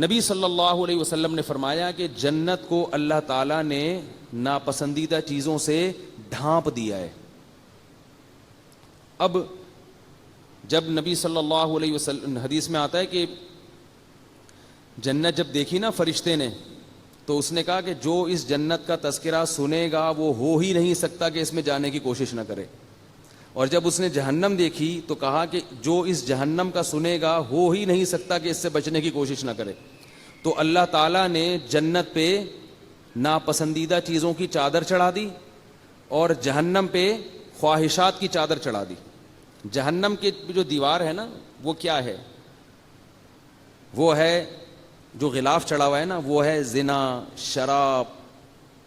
نبی صلی اللہ علیہ وسلم نے فرمایا کہ جنت کو اللہ تعالیٰ نے ناپسندیدہ چیزوں سے ڈھانپ دیا ہے. اب جب نبی صلی اللہ علیہ وسلم حدیث میں آتا ہے کہ جنت جب دیکھی نا فرشتے نے تو اس نے کہا کہ جو اس جنت کا تذکرہ سنے گا وہ ہو ہی نہیں سکتا کہ اس میں جانے کی کوشش نہ کرے. اور جب اس نے جہنم دیکھی تو کہا کہ جو اس جہنم کا سنے گا ہو ہی نہیں سکتا کہ اس سے بچنے کی کوشش نہ کرے. تو اللہ تعالیٰ نے جنت پہ ناپسندیدہ چیزوں کی چادر چڑھا دی اور جہنم پہ خواہشات کی چادر چڑھا دی. جہنم کی جو دیوار ہے نا وہ کیا ہے؟ وہ ہے جو غلاف چڑھا ہوا ہے نا وہ ہے زنا، شراب،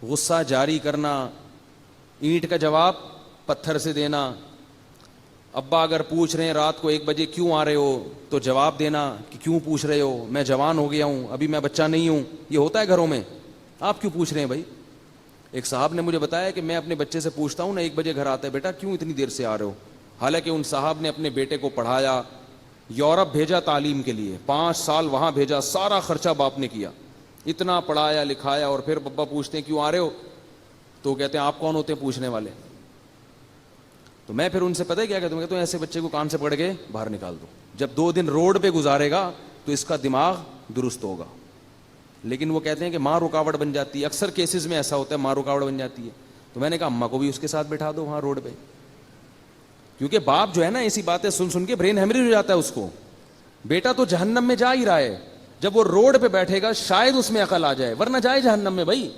غصہ جاری کرنا، اینٹ کا جواب پتھر سے دینا. ابا اگر پوچھ رہے ہیں رات کو 1 بجے کیوں آ رہے ہو تو جواب دینا کہ کیوں پوچھ رہے ہو، میں جوان ہو گیا ہوں، ابھی میں بچہ نہیں ہوں. یہ ہوتا ہے گھروں میں، آپ کیوں پوچھ رہے ہیں بھائی؟ ایک صاحب نے مجھے بتایا کہ میں اپنے بچے سے پوچھتا ہوں نا 1 بجے گھر آتا ہے، بیٹا کیوں اتنی دیر سے آ رہے ہو؟ حالانکہ ان صاحب نے اپنے بیٹے کو پڑھایا، یورپ بھیجا تعلیم کے لیے، 5 سال وہاں بھیجا، سارا خرچہ باپ نے کیا، اتنا پڑھایا لکھایا، اور پھر پپا پوچھتے ہیں کیوں آ رہے ہو تو کہتے ہیں آپ کون ہوتے ہیں پوچھنے والے؟ تو میں پھر ان سے پتہ ہے کیا کہتا ہوں، کہتا ہوں ایسے بچے کو کان سے پکڑ کے باہر نکال دو، جب 2 دن روڈ پہ گزارے گا تو اس کا دماغ درست ہوگا. لیکن وہ کہتے ہیں کہ ماں رکاوٹ بن جاتی ہے، اکثر کیسز میں ایسا ہوتا ہے ماں رکاوٹ بن جاتی ہے. تو میں نے کہا اماں کو بھی اس کے ساتھ بٹھا دو وہاں روڈ پہ، کیونکہ باپ جو ہے نا ایسی باتیں سن سن کے برین ہیمریج ہو جاتا ہے اس کو. بیٹا تو جہنم میں جا ہی رہا ہے، جب وہ روڈ پہ بیٹھے گا شاید اس میں عقل آ جائے، ورنہ جائے جہنم میں بھائی.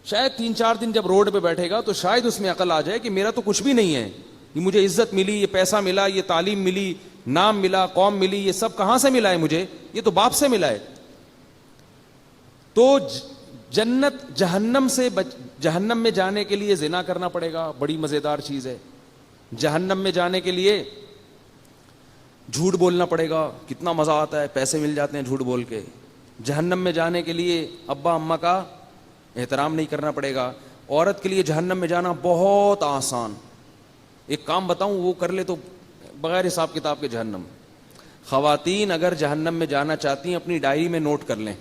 شاید 3-4 دن جب روڈ پہ بیٹھے گا تو شاید اس میں عقل آ جائے کہ میرا تو کچھ بھی نہیں ہے، یہ مجھے عزت ملی، یہ پیسہ ملا، یہ تعلیم ملی، نام ملا، قوم ملی، یہ سب کہاں سے ملا ہے مجھے؟ یہ تو باپ سے ملا ہے. تو جنت جہنم میں جانے کے لیے زنا کرنا پڑے گا، بڑی مزیدار چیز ہے. جہنم میں جانے کے لیے جھوٹ بولنا پڑے گا، کتنا مزہ آتا ہے، پیسے مل جاتے ہیں جھوٹ بول کے. جہنم میں جانے کے لیے ابا اماں کا احترام نہیں کرنا پڑے گا. عورت کے لیے جہنم میں جانا بہت آسان. ایک کام بتاؤں وہ کر لے تو بغیر حساب کتاب کے جہنم. خواتین اگر جہنم میں جانا چاہتی ہیں اپنی ڈائری میں نوٹ کر لیں،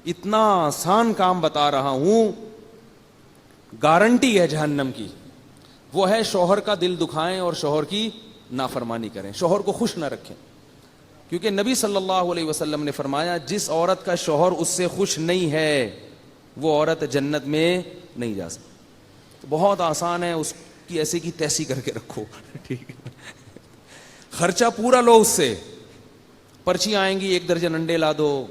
اتنا آسان کام بتا رہا ہوں، گارنٹی ہے جہنم کی. وہ ہے شوہر کا دل دکھائیں اور شوہر کی نافرمانی کریں، شوہر کو خوش نہ رکھیں. کیونکہ نبی صلی اللہ علیہ وسلم نے فرمایا جس عورت کا شوہر اس سے خوش نہیں ہے وہ عورت جنت میں نہیں جا سکتی. تو بہت آسان ہے، اس کی ایسے کی تیسی کر کے رکھو، ٹھیک ہے، خرچہ پورا لو اس سے. پرچیاں آئیں گی 1 درجن انڈے لا دو،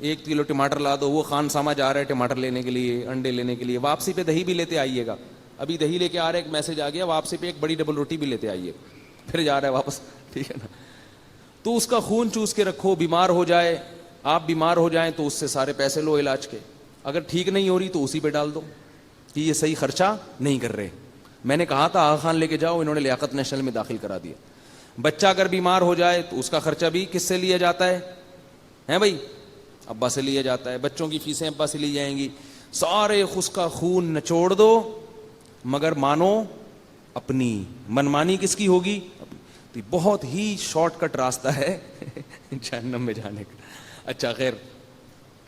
1 کلو ٹماٹر لا دو. وہ خان سامہ جا رہا ہے ٹماٹر لینے کے لیے، انڈے لینے کے لیے، واپسی پہ دہی بھی لیتے آئیے گا. ابھی دہی لے کے آ رہا ہے، ایک میسج آ گیا واپسی پہ 1 بڑی ڈبل روٹی بھی لیتے آئیے، پھر جا رہا ہے واپس، ٹھیک ہے نا. تو اس کا خون چوس کے رکھو، بیمار ہو جائے، آپ بیمار ہو جائیں تو اس سے سارے پیسے لو علاج کے. اگر ٹھیک نہیں ہو رہی تو اسی پہ ڈال دو کہ یہ صحیح خرچہ نہیں کر رہے. میں نے کہا تھا آغا خان لے کے جاؤ، انہوں نے لیاقت نیشنل میں داخل کرا دیا. بچہ اگر بیمار ہو جائے تو اس کا خرچہ بھی کس سے لیا جاتا ہے؟ ہیں بھائی، ابا سے لیا جاتا ہے. بچوں کی فیسیں ابا سے لی جائیں گی. سارے اس کا خون نچوڑ دو مگر مانو اپنی، منمانی کس کی ہوگی؟ تو بہت ہی شارٹ کٹ راستہ ہے جہنم میں جانے کا. اچھا خیر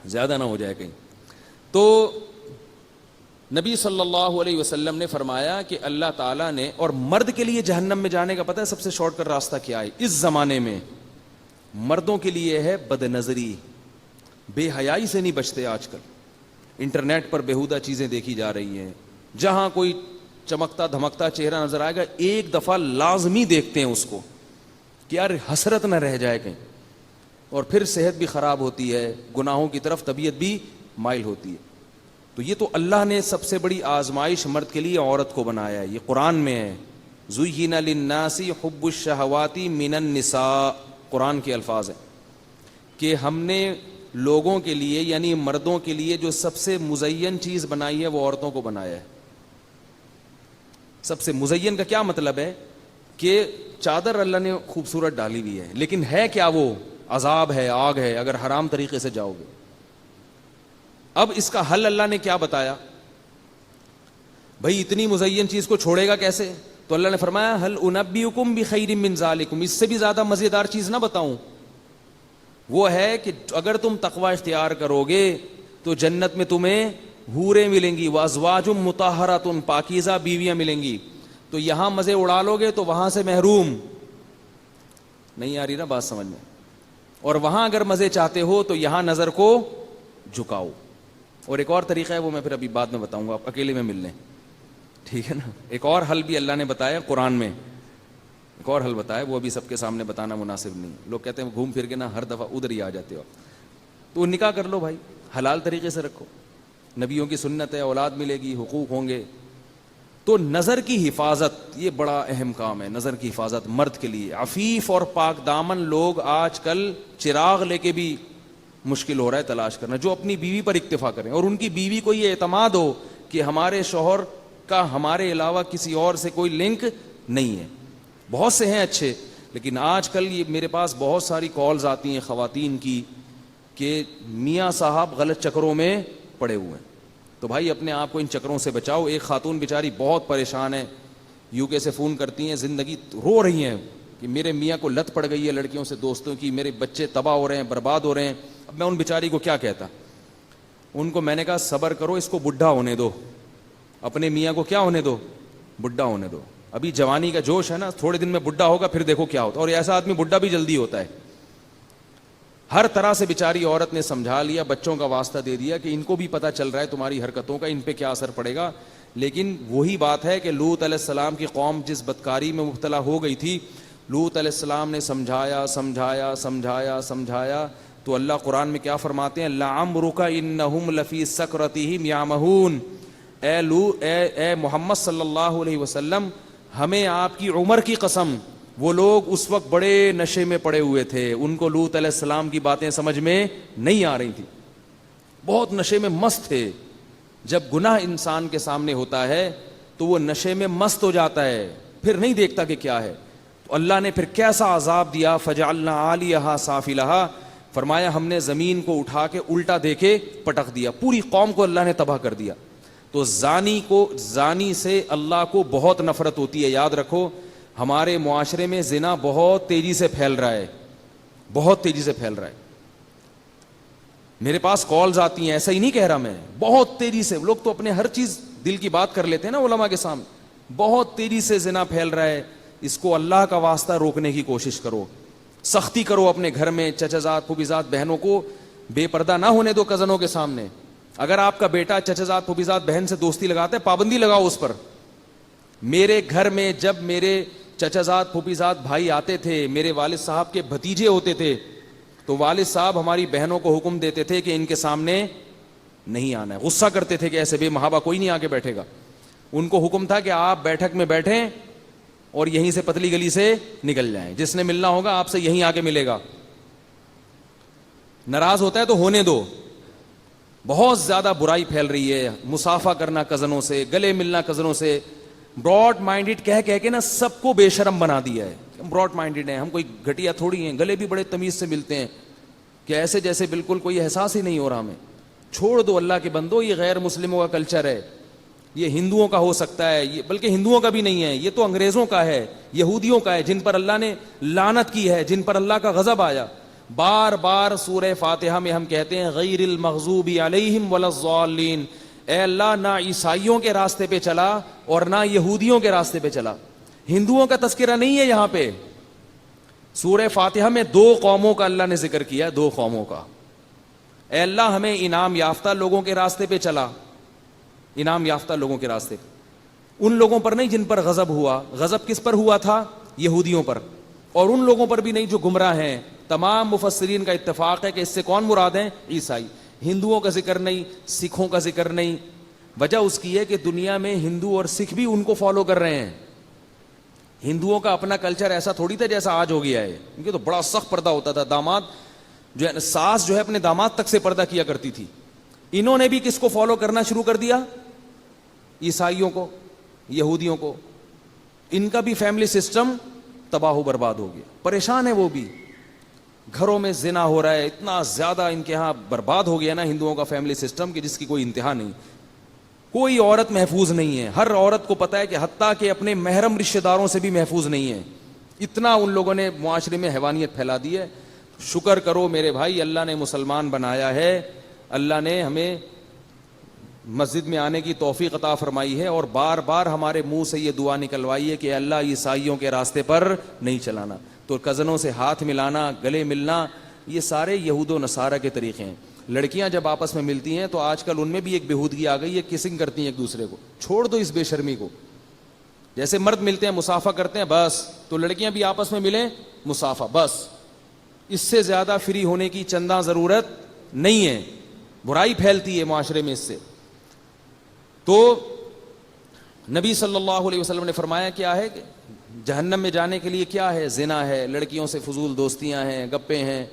زیادہ نہ ہو جائے کہیں. تو نبی صلی اللہ علیہ وسلم نے فرمایا کہ اللہ تعالیٰ نے، اور مرد کے لیے جہنم میں جانے کا پتہ ہے سب سے شارٹ کٹ راستہ کیا ہے اس زمانے میں؟ مردوں کے لیے ہے بد نظری. بے حیائی سے نہیں بچتے آج کل. انٹرنیٹ پر بیہودہ چیزیں دیکھی جا رہی ہیں، جہاں کوئی چمکتا دھمکتا چہرہ نظر آئے گا 1 دفعہ لازمی دیکھتے ہیں اس کو کہ یار حسرت نہ رہ جائے کہیں. اور پھر صحت بھی خراب ہوتی ہے، گناہوں کی طرف طبیعت بھی مائل ہوتی ہے. تو یہ تو اللہ نے سب سے بڑی آزمائش مرد کے لیے عورت کو بنایا ہے. یہ قرآن میں ہے، زُيِّنَ لِلنَّاسِ حُبُّ الشَّهَوَاتِ مِنَ النِّسَاءِ. قرآن کے الفاظ ہیں کہ ہم نے لوگوں کے لیے یعنی مردوں کے لیے جو سب سے مزین چیز بنائی ہے وہ عورتوں کو بنایا ہے. سب سے مزین کا کیا مطلب ہے؟ کہ چادر اللہ نے خوبصورت ڈالی ہوئی ہے، لیکن ہے کیا؟ وہ عذاب ہے، آگ ہے اگر حرام طریقے سے جاؤ گے. اب اس کا حل اللہ نے کیا بتایا؟ بھائی اتنی مزین چیز کو چھوڑے گا کیسے؟ تو اللہ نے فرمایا هل انبئکم بخیر من ذالکم، اس سے بھی زیادہ مزیدار چیز نہ بتاؤں؟ وہ ہے کہ اگر تم تقوی اختیار کرو گے تو جنت میں تمہیں حوریں ملیں گی, وازواج مطہرات, پاکیزہ بیویاں ملیں گی. تو یہاں مزے اڑا لو گے تو وہاں سے محروم. نہیں آ رہی نا بات سمجھ میں؟ اور وہاں اگر مزے چاہتے ہو تو یہاں نظر کو جھکاؤ. اور ایک اور طریقہ ہے, وہ میں پھر ابھی بعد میں بتاؤں گا, آپ اکیلے میں مل لیں, ٹھیک ہے نا. ایک اور حل بھی اللہ نے بتایا قرآن میں, ایک اور حل بتایا, وہ ابھی سب کے سامنے بتانا مناسب نہیں. لوگ کہتے ہیں گھوم پھر کے نا ہر دفعہ ادھر ہی آ جاتے ہو. تو نکاح کر لو بھائی, حلال طریقے سے رکھو, نبیوں کی سنت ہے, اولاد ملے گی, حقوق ہوں گے. تو نظر کی حفاظت یہ بڑا اہم کام ہے, نظر کی حفاظت مرد کے لیے. عفیف اور پاک دامن لوگ آج کل چراغ لے کے بھی مشکل ہو رہا ہے تلاش کرنا, جو اپنی بیوی پر اکتفا کریں اور ان کی بیوی کو یہ اعتماد ہو کہ ہمارے شوہر کا ہمارے علاوہ کسی اور سے کوئی لنک نہیں ہے. بہت سے ہیں اچھے, لیکن آج کل یہ میرے پاس بہت ساری کالز آتی ہیں خواتین کی کہ میاں صاحب غلط چکروں میں پڑے ہوئے ہیں. تو بھائی اپنے آپ کو ان چکروں سے بچاؤ. ایک خاتون بیچاری بہت پریشان ہے, یو کے سے فون کرتی ہیں, زندگی رو رہی ہیں کہ میرے میاں کو لت پڑ گئی ہے لڑکیوں سے, دوستوں کی, میرے بچے تباہ ہو رہے ہیں, برباد ہو رہے ہیں. اب میں ان بیچاری کو کیا کہتا, ان کو میں نے کہا صبر کرو, اس کو بڈھا ہونے دو, اپنے میاں کو کیا ہونے دو, بڈھا ہونے دو. ابھی جوانی کا جوش ہے نا, تھوڑے دن میں بڈھا ہوگا, پھر دیکھو کیا ہوتا ہے. اور ایسا آدمی بڈھا بھی جلدی ہوتا ہے. ہر طرح سے بیچاری عورت نے سمجھا لیا, بچوں کا واسطہ دے دیا کہ ان کو بھی پتہ چل رہا ہے تمہاری حرکتوں کا, ان پہ کیا اثر پڑے گا. لیکن وہی بات ہے کہ لوط علیہ السلام کی قوم جس بدکاری میں مبتلا ہو گئی تھی, لوط علیہ السلام نے سمجھایا سمجھایا سمجھایا سمجھایا, تو اللہ قرآن میں کیا فرماتے ہیں, لعمرک انہم لفی سکرتہم یعمہون. اے محمد صلی اللہ علیہ وسلم, ہمیں آپ کی عمر کی قسم, وہ لوگ اس وقت بڑے نشے میں پڑے ہوئے تھے, ان کو لوط علیہ السلام کی باتیں سمجھ میں نہیں آ رہی تھی, بہت نشے میں مست تھے. جب گناہ انسان کے سامنے ہوتا ہے تو وہ نشے میں مست ہو جاتا ہے, پھر نہیں دیکھتا کہ کیا ہے. تو اللہ نے پھر کیسا عذاب دیا, فجعلنا عالیہا سافلہا, فرمایا ہم نے زمین کو اٹھا کے الٹا دے کے پٹک دیا, پوری قوم کو اللہ نے تباہ کر دیا. تو زانی سے اللہ کو بہت نفرت ہوتی ہے. یاد رکھو ہمارے معاشرے میں زنا بہت تیزی سے پھیل رہا ہے, بہت تیزی سے پھیل رہا ہے. میرے پاس کالز آتی ہیں, ایسا ہی نہیں کہہ رہا میں, بہت تیزی سے. لوگ تو اپنے ہر چیز دل کی بات کر لیتے ہیں نا علماء کے سامنے. بہت تیزی سے زنا پھیل رہا ہے. اس کو اللہ کا واسطہ روکنے کی کوشش کرو, سختی کرو اپنے گھر میں. چچا پھوپھیزاد بہنوں کو بے پردہ نہ ہونے دو کزنوں کے سامنے. اگر آپ کا بیٹا چچا پھوپھیزاد بہن سے دوستی لگاتا ہے, پابندی لگاؤ اس پر. میرے گھر میں جب میرے چچا پھوپھیزاد بھائی آتے تھے, میرے والد صاحب کے بھتیجے ہوتے تھے, تو والد صاحب ہماری بہنوں کو حکم دیتے تھے کہ ان کے سامنے نہیں آنا ہے. غصہ کرتے تھے کہ ایسے بے محابہ کوئی نہیں آ کے بیٹھے گا. ان کو حکم تھا کہ آپ بیٹھک میں بیٹھیں اور یہیں سے پتلی گلی سے نکل جائیں, جس نے ملنا ہوگا آپ سے یہیں آ کے ملے گا. ناراض ہوتا ہے تو ہونے دو. بہت زیادہ برائی پھیل رہی ہے, مصافحہ کرنا کزنوں سے, گلے ملنا کزنوں سے. براڈ مائنڈڈ کہہ کے نا سب کو بے شرم بنا دیا ہے. ہم براڈ مائنڈڈ ہیں, ہم کوئی گھٹیا تھوڑی ہیں, گلے بھی بڑے تمیز سے ملتے ہیں کہ ایسے جیسے بالکل کوئی احساس ہی نہیں ہو رہا ہمیں. چھوڑ دو اللہ کے بندو, یہ غیر مسلموں کا کلچر ہے, یہ ہندوؤں کا ہو سکتا ہے, یہ بلکہ ہندوؤں کا بھی نہیں ہے, یہ تو انگریزوں کا ہے, یہودیوں کا ہے, جن پر اللہ نے لعنت کی ہے, جن پر اللہ کا غضب آیا. بار بار سورہ فاتحہ میں ہم کہتے ہیں غیر المغضوب علیہم ولا الضالین, اے اللہ نہ عیسائیوں کے راستے پہ چلا اور نہ یہودیوں کے راستے پہ چلا. ہندوؤں کا تذکرہ نہیں ہے یہاں پہ. سورہ فاتحہ میں 2 قوموں کا اللہ نے ذکر کیا, 2 قوموں کا. اے اللہ ہمیں انعام یافتہ لوگوں کے راستے پہ چلا, انعام یافتہ لوگوں کے راستے پہ, ان لوگوں پر نہیں جن پر غضب ہوا. غضب کس پر ہوا تھا؟ یہودیوں پر. اور ان لوگوں پر بھی نہیں جو گمراہ ہیں. تمام مفسرین کا اتفاق ہے کہ اس سے کون مراد ہیں؟ عیسائی. ہندوؤں کا ذکر نہیں, سکھوں کا ذکر نہیں. وجہ اس کی ہے کہ دنیا میں ہندو اور سکھ بھی ان کو فالو کر رہے ہیں. ہندوؤں کا اپنا کلچر ایسا تھوڑی تھا جیسا آج ہو گیا ہے. ان کے تو بڑا سخت پردہ ہوتا تھا. داماد جو ہے, ساس جو ہے اپنے داماد تک سے پردہ کیا کرتی تھی. انہوں نے بھی کس کو فالو کرنا شروع کر دیا؟ عیسائیوں کو, یہودیوں کو. ان کا بھی فیملی سسٹم تباہ و برباد ہو گیا. پریشان ہے وہ بھی. گھروں میں زنا ہو رہا ہے, اتنا زیادہ ان کے ہاں برباد ہو گیا نا ہندوؤں کا فیملی سسٹم کہ جس کی کوئی انتہا نہیں. کوئی عورت محفوظ نہیں ہے. ہر عورت کو پتا ہے کہ حتیٰ کہ اپنے محرم رشتہ داروں سے بھی محفوظ نہیں ہے. اتنا ان لوگوں نے معاشرے میں حیوانیت پھیلا دی ہے. شکر کرو میرے بھائی, اللہ نے مسلمان بنایا ہے, اللہ نے ہمیں مسجد میں آنے کی توفیق عطا فرمائی ہے, اور بار بار ہمارے منہ سے یہ دعا نکلوائی ہے کہ اللہ عیسائیوں کے راستے پر نہیں چلانا. تو کزنوں سے ہاتھ ملانا, گلے ملنا, یہ سارے یہود و نصارہ کے طریقے ہیں. لڑکیاں جب آپس میں ملتی ہیں تو آج کل ان میں بھی ایک بےہودگی آ گئی ہے, کسنگ کرتی ہیں ایک دوسرے کو. چھوڑ دو اس بے شرمی کو. جیسے مرد ملتے ہیں مصافحہ کرتے ہیں بس, تو لڑکیاں بھی آپس میں ملیں مصافحہ بس. اس سے زیادہ فری ہونے کی چندہ ضرورت نہیں ہے, برائی پھیلتی ہے معاشرے میں اس سے. تو نبی صلی اللہ علیہ وسلم نے فرمایا کیا ہے کہ جہنم میں جانے کے لیے کیا ہے, زنا ہے, لڑکیوں سے فضول دوستیاں ہیں, گپیں ہیں,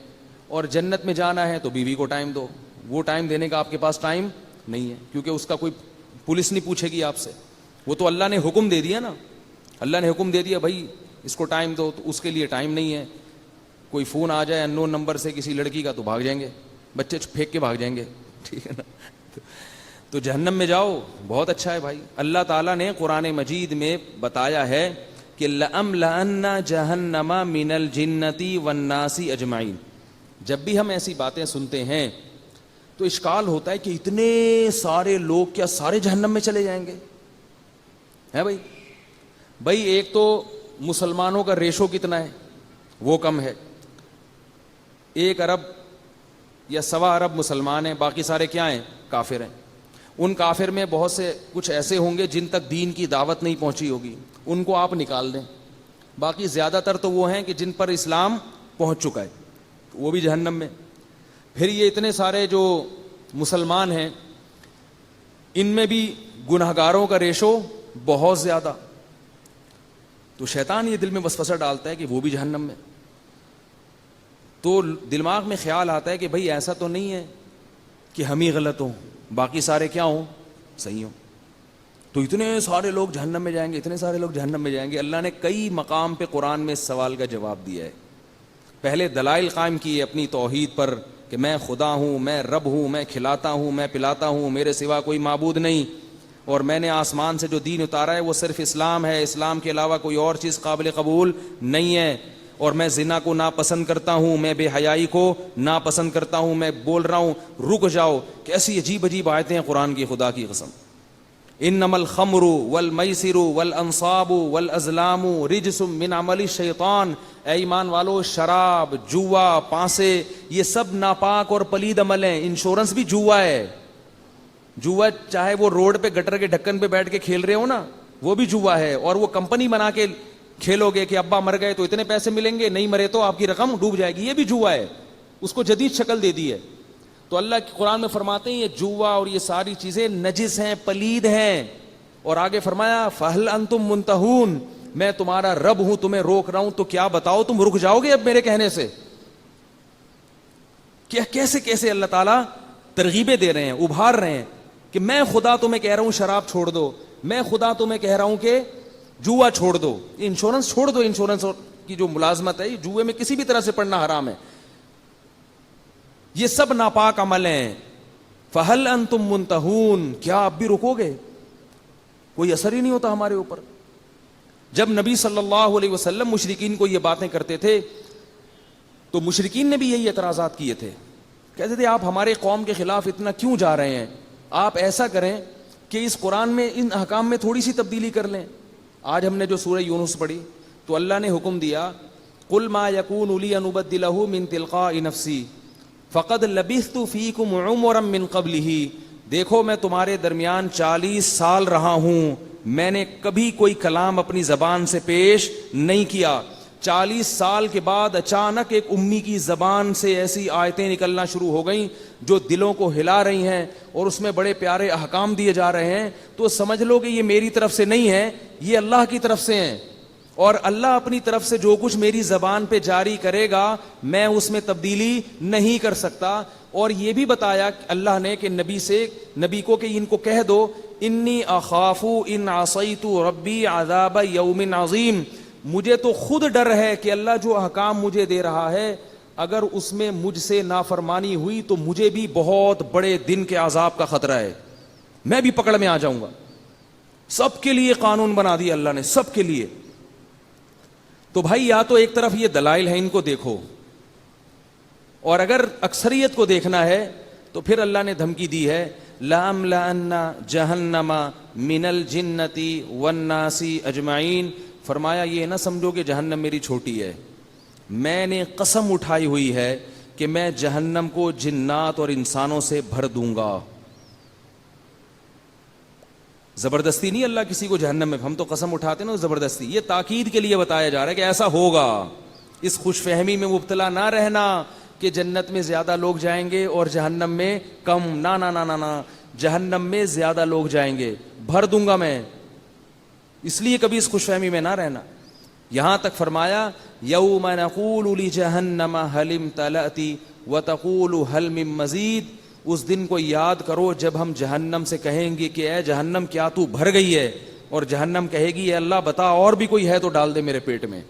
اور جنت میں جانا ہے تو بیوی کو ٹائم دو. وہ ٹائم دینے کا آپ کے پاس ٹائم نہیں ہے, کیونکہ اس کا کوئی پولیس نہیں پوچھے گی آپ سے, وہ تو اللہ نے حکم دے دیا نا. اللہ نے حکم دے دیا بھائی اس کو ٹائم دو, تو اس کے لیے ٹائم نہیں ہے. کوئی فون آ جائے اننون نمبر سے کسی لڑکی کا تو بھاگ جائیں گے, بچے پھینک کے بھاگ جائیں گے, ٹھیک ہے نا. تو جہنم میں جاؤ بہت اچھا ہے بھائی. اللہ تعالیٰ نے قرآن مجید میں بتایا ہے کہ لَأَمْلَأَنَّ جَهَنَّمَ مِنَ الْجِنَّةِ وَالنَّاسِ أَجْمَعِينَ. جب بھی ہم ایسی باتیں سنتے ہیں تو اشکال ہوتا ہے کہ اتنے سارے لوگ کیا سارے جہنم میں چلے جائیں گے؟ ہے بھائی ایک تو مسلمانوں کا ریشو کتنا ہے, وہ کم ہے. 1 ارب یا 1.25 ارب مسلمان ہیں, باقی سارے کیا ہیں, کافر ہیں. ان کافر میں بہت سے کچھ ایسے ہوں گے جن تک دین کی دعوت نہیں پہنچی ہوگی, ان کو آپ نکال دیں. باقی زیادہ تر تو وہ ہیں کہ جن پر اسلام پہنچ چکا ہے, وہ بھی جہنم میں. پھر یہ اتنے سارے جو مسلمان ہیں ان میں بھی گنہگاروں کا ریشو بہت زیادہ. تو شیطان یہ دل میں وسوسہ ڈالتا ہے کہ وہ بھی جہنم میں. تو دماغ میں خیال آتا ہے کہ بھئی ایسا تو نہیں ہے کہ ہم ہی غلط ہوں, باقی سارے کیا ہوں, صحیح ہوں. تو اتنے سارے لوگ جہنم میں جائیں گے, اتنے سارے لوگ جہنم میں جائیں گے. اللہ نے کئی مقام پہ قرآن میں اس سوال کا جواب دیا ہے. پہلے دلائل قائم کیے اپنی توحید پر کہ میں خدا ہوں, میں رب ہوں, میں کھلاتا ہوں, میں پلاتا ہوں, میرے سوا کوئی معبود نہیں, اور میں نے آسمان سے جو دین اتارا ہے وہ صرف اسلام ہے, اسلام کے علاوہ کوئی اور چیز قابل قبول نہیں ہے, اور میں زنا کو ناپسند کرتا ہوں, میں بے حیائی کو ناپسند کرتا ہوں. میں بول رہا ہوں رک جاؤ. کیسی عجیب عجیب آیتیں ہیں قرآن کی, خدا کی قسم. انما الخمر والمیسر والانصاب والازلام رجس من عمل الشیطان. اے ایمان والو, شراب, جوا, پانسے, یہ سب ناپاک اور پلید عمل ہیں. انشورنس بھی جوا ہے. جوا چاہے وہ روڈ پہ گٹر کے ڈھکن پہ بیٹھ کے کھیل رہے ہو نا, وہ بھی جوا ہے. اور وہ کمپنی بنا کے کھیلو گے کہ ابا مر گئے تو اتنے پیسے ملیں گے, نہیں مرے تو آپ کی رقم ڈوب جائے گی, یہ بھی جوا ہے. اس کو جدید شکل دے دی ہے. تو اللہ کی قرآن میں فرماتے ہیں یہ جوا اور یہ ساری چیزیں نجس ہیں, پلید ہیں. اور آگے فرمایا فہل انتم منتہون, میں تمہارا رب ہوں, تمہیں روک رہا ہوں, تو کیا بتاؤ تم رک جاؤ گے اب میرے کہنے سے؟ کیا کیسے کیسے اللہ تعالیٰ ترغیبیں دے رہے ہیں, ابھار رہے ہیں کہ میں خدا تمہیں کہہ رہا ہوں شراب چھوڑ دو, میں خدا تمہیں کہہ رہا ہوں کہ جوا چھوڑ دو, انشورنس چھوڑ دو. انشورنس کی جو ملازمت ہے جوئے میں کسی بھی طرح سے پڑنا حرام ہے. یہ سب ناپاک عمل ہیں. فہل انتم منتہون, کیا آپ بھی رکو گے؟ کوئی اثر ہی نہیں ہوتا ہمارے اوپر. جب نبی صلی اللہ علیہ وسلم مشرکین کو یہ باتیں کرتے تھے تو مشرکین نے بھی یہی اعتراضات کیے تھے. کہتے تھے آپ ہمارے قوم کے خلاف اتنا کیوں جا رہے ہیں؟ آپ ایسا کریں کہ اس قرآن میں ان احکام میں تھوڑی سی تبدیلی کر لیں. آج ہم نے جو سورہ یونس پڑھی تو اللہ نے حکم دیا قل ما یکون لی ان ابدلہ من تلقاء نفسی فقد لبثت فیکم عمرا من قبلہ. دیکھو میں تمہارے درمیان 40 سال رہا ہوں, میں نے کبھی کوئی کلام اپنی زبان سے پیش نہیں کیا. 40 سال کے بعد اچانک ایک امی کی زبان سے ایسی آیتیں نکلنا شروع ہو گئیں جو دلوں کو ہلا رہی ہیں, اور اس میں بڑے پیارے احکام دیے جا رہے ہیں. تو سمجھ لو کہ یہ میری طرف سے نہیں ہے, یہ اللہ کی طرف سے ہیں, اور اللہ اپنی طرف سے جو کچھ میری زبان پہ جاری کرے گا میں اس میں تبدیلی نہیں کر سکتا. اور یہ بھی بتایا اللہ نے کہ نبی کو کہ ان کو کہہ دو انی اخاف ان عصیت ربی عذاب یوم عظیم. مجھے تو خود ڈر ہے کہ اللہ جو احکام مجھے دے رہا ہے اگر اس میں مجھ سے نافرمانی ہوئی تو مجھے بھی بہت بڑے دن کے عذاب کا خطرہ ہے, میں بھی پکڑ میں آ جاؤں گا. سب کے لیے قانون بنا دیا اللہ نے, سب کے لیے. تو بھائی یا تو ایک طرف یہ دلائل ہیں, ان کو دیکھو, اور اگر اکثریت کو دیکھنا ہے تو پھر اللہ نے دھمکی دی ہے لَأَمْلَأَنَّ جَهَنَّمَ مِنَ الْجِنَّةِ وَالنَّاسِ اجمعین. فرمایا یہ نہ سمجھو کہ جہنم میری چھوٹی ہے، میں نے قسم اٹھائی ہوئی ہے کہ میں جہنم کو جنات اور انسانوں سے بھر دوں گا. زبردستی نہیں اللہ کسی کو جہنم میں، ہم تو قسم اٹھاتے ہیں نا زبردستی، یہ تاکید کے لیے بتایا جا رہا ہے کہ ایسا ہوگا. اس خوش فہمی میں مبتلا نہ رہنا کہ جنت میں زیادہ لوگ جائیں گے اور جہنم میں کم. نا نا نا نا نا، جہنم میں زیادہ لوگ جائیں گے، بھر دوں گا میں. اس لیے کبھی اس خوش فہمی میں نہ رہنا. یہاں تک فرمایا یوم نقول لجہنم هل امتلأت وتقول هل من مزید. اس دن کو یاد کرو جب ہم جہنم سے کہیں گے کہ اے جہنم کیا تو بھر گئی ہے، اور جہنم کہے گی اے اللہ بتا اور بھی کوئی ہے تو ڈال دے میرے پیٹ میں،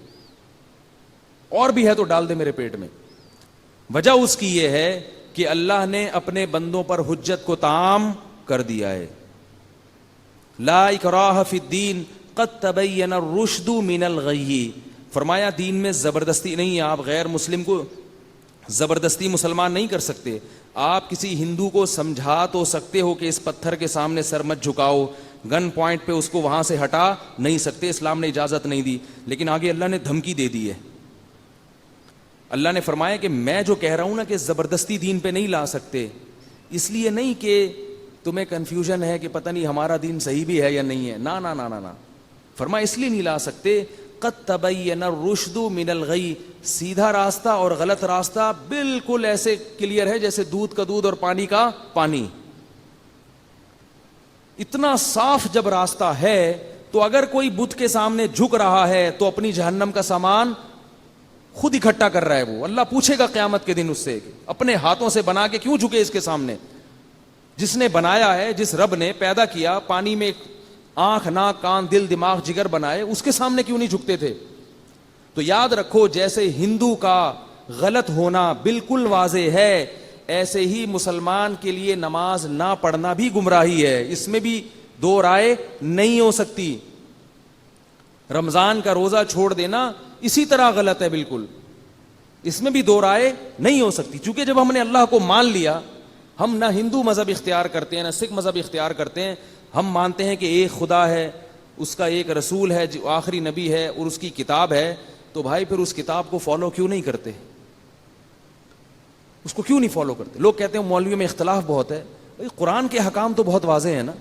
اور بھی ہے تو ڈال دے میرے پیٹ میں. وجہ اس کی یہ ہے کہ اللہ نے اپنے بندوں پر حجت کو تام کر دیا ہے. لا اکراہ فی الدین قد تبین الرشد من الغی. فرمایا دین میں زبردستی نہیں ہے، آپ غیر مسلم کو زبردستی مسلمان نہیں کر سکتے. آپ کسی ہندو کو سمجھا تو سکتے ہو کہ اس پتھر کے سامنے سر مت جھکاؤ، گن پوائنٹ پہ اس کو وہاں سے ہٹا نہیں سکتے، اسلام نے اجازت نہیں دی. لیکن آگے اللہ نے دھمکی دے دی ہے. اللہ نے فرمایا کہ میں جو کہہ رہا ہوں نا کہ زبردستی دین پہ نہیں لا سکتے، اس لیے نہیں کہ تمہیں کنفیوژن ہے کہ پتہ نہیں ہمارا دین صحیح بھی ہے یا نہیں ہے. نا نا نا نا نا، فرمایا اس لیے نہیں لا سکتے قد تبین الرشد من الغی. سیدھا راستہ اور غلط راستہ بالکل ایسے کلیئر ہے جیسے دودھ کا دودھ اور پانی کا پانی. اتنا صاف جب راستہ ہے تو اگر کوئی بت کے سامنے جھک رہا ہے تو اپنی جہنم کا سامان خود اکٹھا کر رہا ہے. وہ اللہ پوچھے گا قیامت کے دن اس سے اپنے ہاتھوں سے بنا کے کیوں جھکے اس کے سامنے. جس نے بنایا ہے، جس رب نے پیدا کیا، پانی میں آنکھ ناک کان دل دماغ جگر بنائے، اس کے سامنے کیوں نہیں جھکتے تھے. تو یاد رکھو جیسے ہندو کا غلط ہونا بالکل واضح ہے، ایسے ہی مسلمان کے لیے نماز نہ پڑھنا بھی گمراہی ہے. اس میں بھی دو رائے نہیں ہو سکتی. رمضان کا روزہ چھوڑ دینا اسی طرح غلط ہے بالکل، اس میں بھی دو رائے نہیں ہو سکتی. چونکہ جب ہم نے اللہ کو مان لیا، ہم نہ ہندو مذہب اختیار کرتے ہیں نہ سکھ مذہب اختیار کرتے ہیں. ہم مانتے ہیں کہ ایک خدا ہے، اس کا ایک رسول ہے جو آخری نبی ہے اور اس کی کتاب ہے. تو بھائی پھر اس کتاب کو فالو کیوں نہیں کرتے؟ اس کو کیوں نہیں فالو کرتے؟ لوگ کہتے ہیں مولویوں میں اختلاف بہت ہے. قرآن کے حکام تو بہت واضح ہیں نا.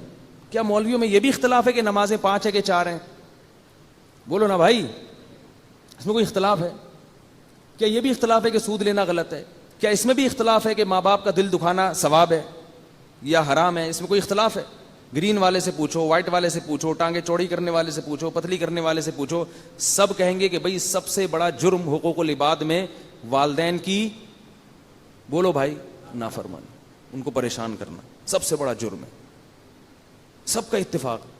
کیا مولویوں میں یہ بھی اختلاف ہے کہ نمازیں 5 ہے کہ 4 ہیں؟ بولو نا بھائی، اس میں کوئی اختلاف ہے؟ کیا یہ بھی اختلاف ہے کہ سود لینا غلط ہے؟ کیا اس میں بھی اختلاف ہے کہ ماں باپ کا دل دکھانا ثواب ہے یا حرام ہے؟ اس میں کوئی اختلاف ہے؟ گرین والے سے پوچھو، وائٹ والے سے پوچھو، ٹانگیں چوڑی کرنے والے سے پوچھو، پتلی کرنے والے سے پوچھو، سب کہیں گے کہ بھئی سب سے بڑا جرم حقوق العباد میں والدین کی، بولو بھائی، نافرمانی، ان کو پریشان کرنا سب سے بڑا جرم ہے. سب کا اتفاق.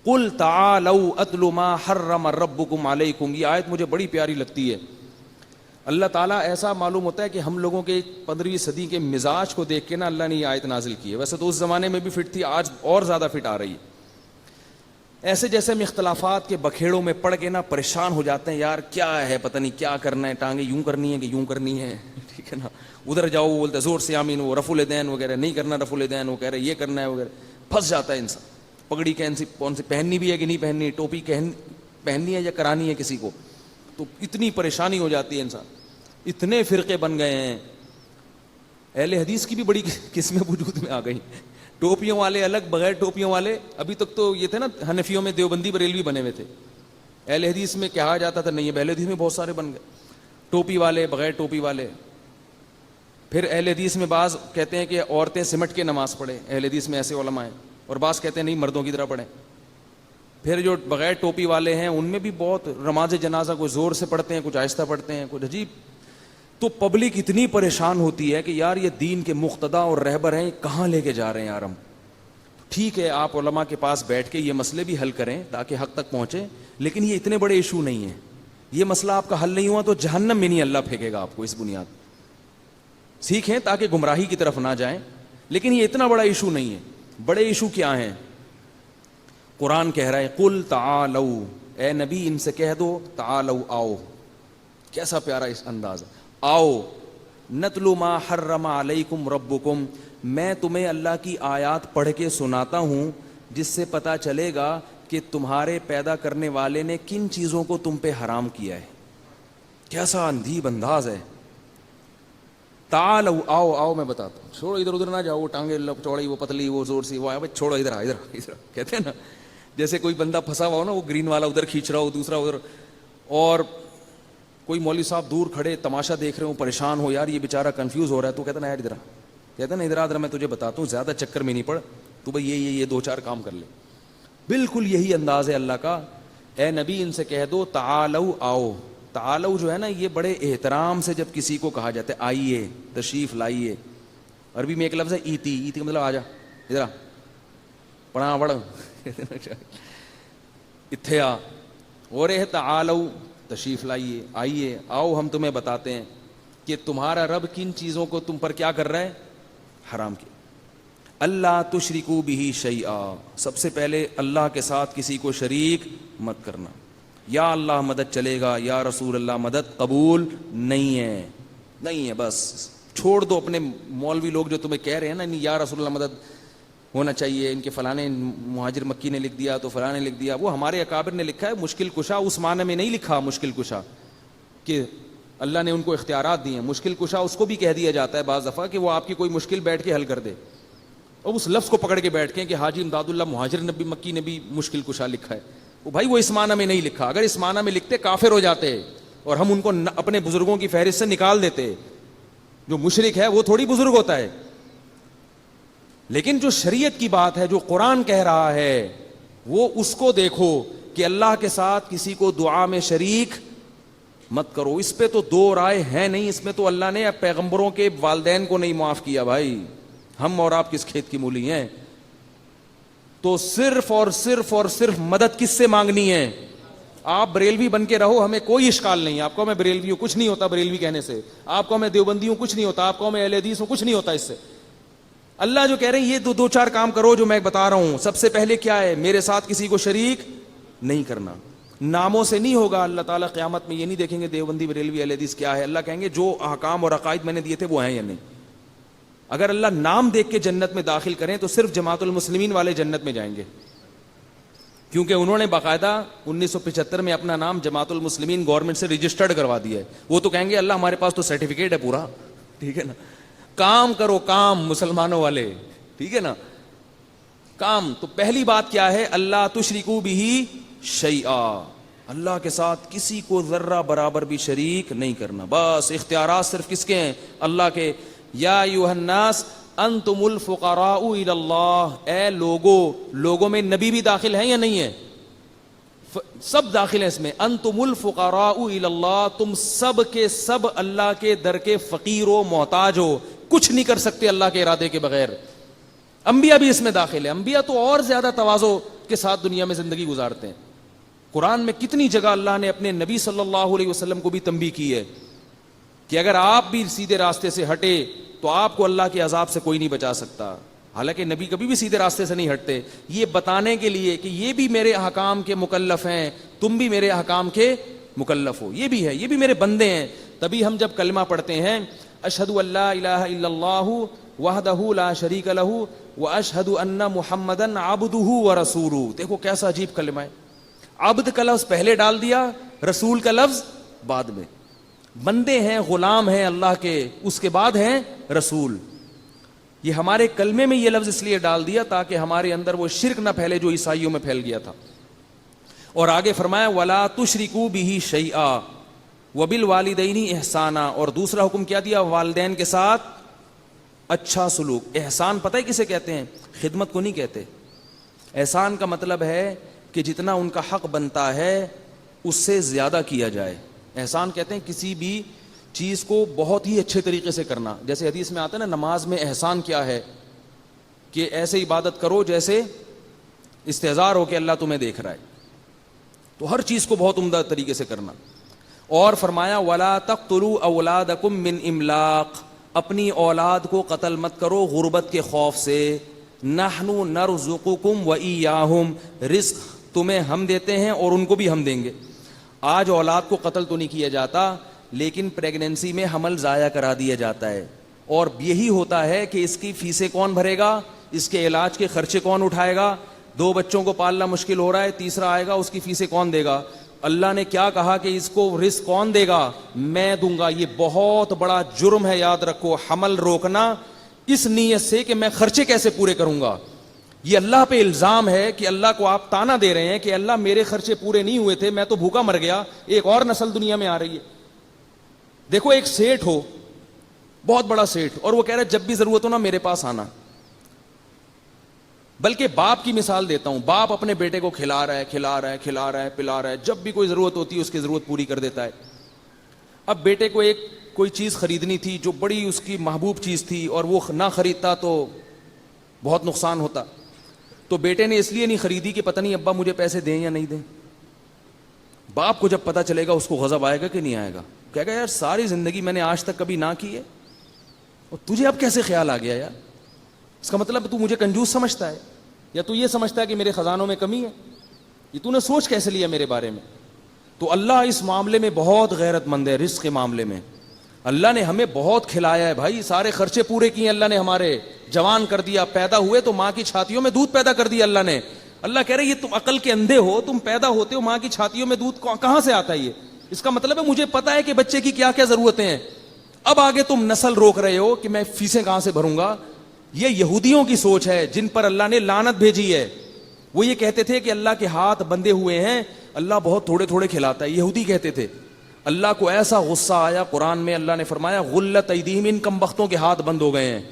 قل تعالوا اتل ما حرم ربکم علیکم. یہ آیت مجھے بڑی پیاری لگتی ہے. اللہ تعالیٰ ایسا معلوم ہوتا ہے کہ ہم لوگوں کے 15ویں صدی کے مزاج کو دیکھ کے نا اللہ نے یہ آیت نازل کی ہے. ویسے تو اس زمانے میں بھی فٹ تھی، آج اور زیادہ فٹ آ رہی ہے. ایسے جیسے ہم اختلافات کے بکھیڑوں میں پڑ کے نا پریشان ہو جاتے ہیں، یار کیا ہے پتہ نہیں کیا کرنا ہے، ٹانگیں یوں کرنی ہے کہ یوں کرنی ہے، ٹھیک ہے نا. ادھر جاؤ وہ بولتے زور سے آمین، وہ رفع الیدین وغیرہ نہیں کرنا، رفع الیدین وہ کہہ رہے یہ کرنا ہے وغیرہ. پھنس جاتا ہے انسان. پگڑی کون سی پہننی بھی ہے کہ نہیں پہننی، ٹوپی پہننی ہے یا کرانی ہے کسی کو، تو اتنی پریشانی ہو جاتی ہے انسان. اتنے فرقے بن گئے ہیں. اہل حدیث کی بھی بڑی قسمیں وجود میں آ گئی. ٹوپیوں والے الگ، بغیر ٹوپیوں والے. ابھی تک تو یہ تھے نا حنفیوں میں دیوبندی بریلوی بنے ہوئے تھے. اہل حدیث میں کہا جاتا تھا نہیں، اہل حدیث میں بہت سارے بن گئے، ٹوپی والے، بغیر ٹوپی والے. پھر اہل حدیث میں بعض کہتے ہیں کہ عورتیں سمٹ کے نماز پڑھیں، اہل حدیث میں ایسے علماء ہیں. اور بعض کہتے ہیں نہیں مردوں کی طرح پڑھیں. پھر جو بغیر ٹوپی والے ہیں ان میں بھی بہت نماز جنازہ کچھ زور سے پڑھتے ہیں، کچھ آہستہ پڑھتے ہیں، کچھ عجیب. تو پبلک اتنی پریشان ہوتی ہے کہ یار یہ دین کے مقتدا اور رہبر ہیں، کہاں لے کے جا رہے ہیں یار ہم. ٹھیک ہے آپ علماء کے پاس بیٹھ کے یہ مسئلے بھی حل کریں تاکہ حق تک پہنچے، لیکن یہ اتنے بڑے ایشو نہیں ہیں. یہ مسئلہ آپ کا حل نہیں ہوا تو جہنم میں نہیں اللہ پھینکے گا آپ کو. اس بنیاد سیکھیں تاکہ گمراہی کی طرف نہ جائیں، لیکن یہ اتنا بڑا ایشو نہیں ہے. بڑے ایشو کیا ہیں؟ قرآن کہہ رہا ہے قل تعالوا، اے نبی ان سے کہہ دو تعالوا، آؤ. کیسا پیارا اس انداز، آؤ. نتلو ما حرم علیکم ربکم، میں تمہیں اللہ کی آیات پڑھ کے سناتا ہوں جس سے پتہ چلے گا کہ تمہارے پیدا کرنے والے نے کن چیزوں کو تم پہ حرام کیا ہے. کیسا اندھیب انداز ہے. تعالو، آؤ آؤ میں بتاتا ہوں. چھوڑو ادھر ادھر نہ جاؤ، وہ ٹانگیں چوڑی، وہ پتلی، وہ زور سی، وہ آیا بھائی چھوڑو ادھر ادھر ادھر. کہتے ہیں نا جیسے کوئی بندہ پھنسا ہوا ہو نا، وہ گرین والا ادھر کھینچ رہا ہو، دوسرا ادھر، اور کوئی مولوی صاحب دور کھڑے تماشا دیکھ رہے ہو، پریشان ہو، یار یہ بیچارہ کنفیوز ہو رہا ہے، تو کہتا نا یار ادھر، کہتا نا ادھر ادھر میں تجھے بتاتا ہوں، زیادہ چکر میں نہیں پڑ، تو بھائی یہ دو چار کام کر لے. بالکل یہی انداز ہے اللہ کا. اے نبی ان سے کہہ دو تعالو، آؤ. تعالو جو ہے نا، یہ بڑے احترام سے جب کسی کو کہا جاتا ہے آئیے، تشریف لائیے. عربی میں ایک لفظ ہے ایتی، ایتی کا مطلب آ جا، ادھر پڑھا پڑھ اتھے آ. اور ہے تعالو، تشریف لائیے، آئیے، آؤ ہم تمہیں بتاتے ہیں کہ تمہارا رب کن چیزوں کو تم پر کیا کر رہا ہے، حرام کیا. اللہ تشرکو بہ شیئا، سب سے پہلے اللہ کے ساتھ کسی کو شریک مت کرنا. یا اللہ مدد چلے گا، یا رسول اللہ مدد قبول نہیں ہے. نہیں ہے، بس چھوڑ دو. اپنے مولوی لوگ جو تمہیں کہہ رہے ہیں نا یا رسول اللہ مدد ہونا چاہیے، ان کے فلانے مہاجر مکی نے لکھ دیا تو فلاں نے لکھ دیا، وہ ہمارے اکابر نے لکھا ہے. مشکل کشا اس معنی میں نہیں لکھا مشکل کشا کہ اللہ نے ان کو اختیارات دیے ہیں. مشکل کشا اس کو بھی کہہ دیا جاتا ہے بعض دفعہ کہ وہ آپ کی کوئی مشکل بیٹھ کے حل کر دے، اور اس لفظ کو پکڑ کے بیٹھ کے کہ حاجی امداد اللہ مہاجر نبی مکی نے بھی مشکل کشا لکھا ہے. وہ بھائی وہ اس معنی میں نہیں لکھا. اگر اس معنی میں لکھتے کافر ہو جاتے اور ہم ان کو اپنے بزرگوں کی فہرست سے نکال دیتے. جو مشرک ہے وہ تھوڑی بزرگ ہوتا ہے. لیکن جو شریعت کی بات ہے، جو قرآن کہہ رہا ہے، وہ اس کو دیکھو کہ اللہ کے ساتھ کسی کو دعا میں شریک مت کرو. اس پہ تو دو رائے ہیں نہیں. اس میں تو اللہ نے پیغمبروں کے والدین کو نہیں معاف کیا. بھائی ہم اور آپ کس کھیت کی مولی ہیں؟ تو صرف اور صرف اور صرف مدد کس سے مانگنی ہے؟ آپ بریلوی بن کے رہو، ہمیں کوئی اشکال نہیں. آپ کو میں بریلوی ہوں، کچھ نہیں ہوتا بریلوی کہنے سے. آپ کو میں دیوبندی ہوں، کچھ نہیں ہوتا. آپ کو میں اہل حدیث ہوں، کچھ نہیں ہوتا اس سے. اللہ جو کہہ رہے ہیں یہ دو چار کام کرو جو میں بتا رہا ہوں. سب سے پہلے کیا ہے؟ میرے ساتھ کسی کو شریک نہیں کرنا. ناموں سے نہیں ہوگا. اللہ تعالیٰ قیامت میں یہ نہیں دیکھیں گے دیوبندی بریلوی اہل حدیث کیا ہے. اللہ کہیں گے جو احکام اور عقائد میں نے دیے تھے وہ ہیں یا نہیں. اگر اللہ نام دیکھ کے جنت میں داخل کریں تو صرف جماعت المسلمین والے جنت میں جائیں گے، کیونکہ انہوں نے باقاعدہ 1975 میں اپنا نام جماعت المسلمین گورنمنٹ سے رجسٹرڈ کروا دیا ہے. وہ تو کہیں گے اللہ ہمارے پاس تو سرٹیفکیٹ ہے پورا. ٹھیک ہے نا، کام کرو کام مسلمانوں والے. ٹھیک ہے نا، کام. تو پہلی بات کیا ہے؟ اللہ تشرکو بہ شیئا، اللہ کے ساتھ کسی کو ذرہ برابر بھی شریک نہیں کرنا. بس اختیارات صرف کس کے ہیں؟ اللہ کے. یا ایھا الناس انتم الفقراء الی اللہ، اے لوگوں میں نبی بھی داخل ہیں یا نہیں ہے؟ سب داخل ہیں اس میں. انتم الفقراء الی اللہ، تم سب کے سب اللہ کے در کے فقیر و محتاج ہو، کچھ نہیں کر سکتے اللہ کے ارادے کے بغیر. انبیاء بھی اس میں داخل ہیں. انبیاء تو اور زیادہ تواضع کے ساتھ دنیا میں زندگی گزارتے ہیں. قرآن میں کتنی جگہ اللہ نے اپنے نبی صلی اللہ علیہ وسلم کو بھی تنبیہ کی ہے کہ اگر آپ بھی سیدھے راستے سے ہٹے تو آپ کو اللہ کے عذاب سے کوئی نہیں بچا سکتا. حالانکہ نبی کبھی بھی سیدھے راستے سے نہیں ہٹتے. یہ بتانے کے لیے کہ یہ بھی میرے احکام کے مکلف ہیں، تم بھی میرے احکام کے مکلف ہو. یہ بھی ہے، یہ بھی میرے بندے ہیں. تبھی ہم جب کلمہ پڑھتے ہیں اشہد ان لا الہ الا اللہ وحدہ لا شریک لہ واشہد ان محمدا عبدہ ورسولہ. دیکھو کیسا عجیب کلمہ ہے. عبد کا لفظ پہلے ڈال دیا، رسول کا لفظ بعد میں. بندے ہیں، غلام ہیں اللہ کے، اس کے بعد ہیں رسول. یہ ہمارے کلمے میں یہ لفظ اس لیے ڈال دیا تاکہ ہمارے اندر وہ شرک نہ پھیلے جو عیسائیوں میں پھیل گیا تھا. اور آگے فرمایا ولا تشرکوا بہ شیئا وبالوالدین احسانا. اور دوسرا حکم کیا دیا؟ والدین کے ساتھ اچھا سلوک. احسان پتہ ہے کسے کہتے ہیں؟ خدمت کو نہیں کہتے. احسان کا مطلب ہے کہ جتنا ان کا حق بنتا ہے اس سے زیادہ کیا جائے. احسان کہتے ہیں کسی بھی چیز کو بہت ہی اچھے طریقے سے کرنا. جیسے حدیث میں آتا ہے نا، نماز میں احسان کیا ہے کہ ایسے عبادت کرو جیسے استحضار ہو کہ اللہ تمہیں دیکھ رہا ہے. تو ہر چیز کو بہت عمدہ طریقے سے کرنا. اور فرمایا ولا تقتلوا اولادکم من املاق، اپنی اولاد کو قتل مت کرو غربت کے خوف سے. نحن نرزقکم وایاہم، رزق تمہیں ہم دیتے ہیں اور ان کو بھی ہم دیں گے. آج اولاد کو قتل تو نہیں کیا جاتا لیکن پریگنینسی میں حمل ضائع کرا دیا جاتا ہے، اور یہی ہوتا ہے کہ اس کی فیسیں کون بھرے گا، اس کے علاج کے خرچے کون اٹھائے گا، 2 بچوں کو پالنا مشکل ہو رہا ہے، تیسرا آئے گا، اس کی فیسیں کون دے گا؟ اللہ نے کیا کہا کہ اس کو رزق کون دے گا؟ میں دوں گا۔ یہ بہت بڑا جرم ہے، یاد رکھو، حمل روکنا اس نیت سے کہ میں خرچے کیسے پورے کروں گا۔ یہ اللہ پہ الزام ہے کہ اللہ کو آپ تانا دے رہے ہیں کہ اللہ میرے خرچے پورے نہیں ہوئے تھے، میں تو بھوکا مر گیا، ایک اور نسل دنیا میں آ رہی ہے۔ دیکھو ایک سیٹ ہو، بہت بڑا سیٹ، اور وہ کہہ رہا ہے جب بھی ضرورت ہو نا میرے پاس آنا۔ بلکہ باپ کی مثال دیتا ہوں، باپ اپنے بیٹے کو کھلا رہا ہے پلا رہا ہے، جب بھی کوئی ضرورت ہوتی ہے اس کی ضرورت پوری کر دیتا ہے۔ اب بیٹے کو ایک کوئی چیز خریدنی تھی جو بڑی اس کی محبوب چیز تھی، اور وہ نہ خریدتا تو بہت نقصان ہوتا، تو بیٹے نے اس لیے نہیں خریدی کہ پتہ نہیں ابا مجھے پیسے دیں یا نہیں دیں۔ باپ کو جب پتہ چلے گا اس کو غضب آئے گا کہ نہیں آئے گا؟ کہے گا یار ساری زندگی میں نے آج تک کبھی نہ کی ہے، اور تجھے اب کیسے خیال آ گیا یار؟ اس کا مطلب تو مجھے کنجوس سمجھتا ہے، یا تو یہ سمجھتا ہے کہ میرے خزانوں میں کمی ہے، یہ تو نے سوچ کیسے لیا میرے بارے میں؟ تو اللہ اس معاملے میں بہت غیرت مند ہے۔ رزق کے معاملے میں اللہ نے ہمیں بہت کھلایا ہے بھائی، سارے خرچے پورے کیے اللہ نے، ہمارے جوان کر دیا، پیدا ہوئے تو ماں کی چھاتیوں میں دودھ پیدا کر دیا اللہ نے۔ اللہ کہہ رہے یہ تم عقل کے اندھے ہو، تم پیدا ہوتے ہو ماں کی چھاتیوں میں دودھ کہاں سے آتا ہے؟ یہ اس کا مطلب ہے مجھے پتا ہے کہ بچے کی کیا کیا ضرورتیں ہیں، اب آگے تم نسل روک رہے ہو کہ میں فیسیں کہاں سے بھروں گا۔ یہ یہودیوں کی سوچ ہے جن پر اللہ نے لعنت بھیجی ہے۔ وہ یہ کہتے تھے کہ اللہ کے ہاتھ بندھے ہوئے ہیں، اللہ بہت تھوڑے تھوڑے کھلاتا ہے، یہودی کہتے تھے۔ اللہ کو ایسا غصہ آیا، قرآن میں اللہ نے فرمایا غلت ایدیہم، ان کم بختوں کے ہاتھ بند ہو گئے ہیں،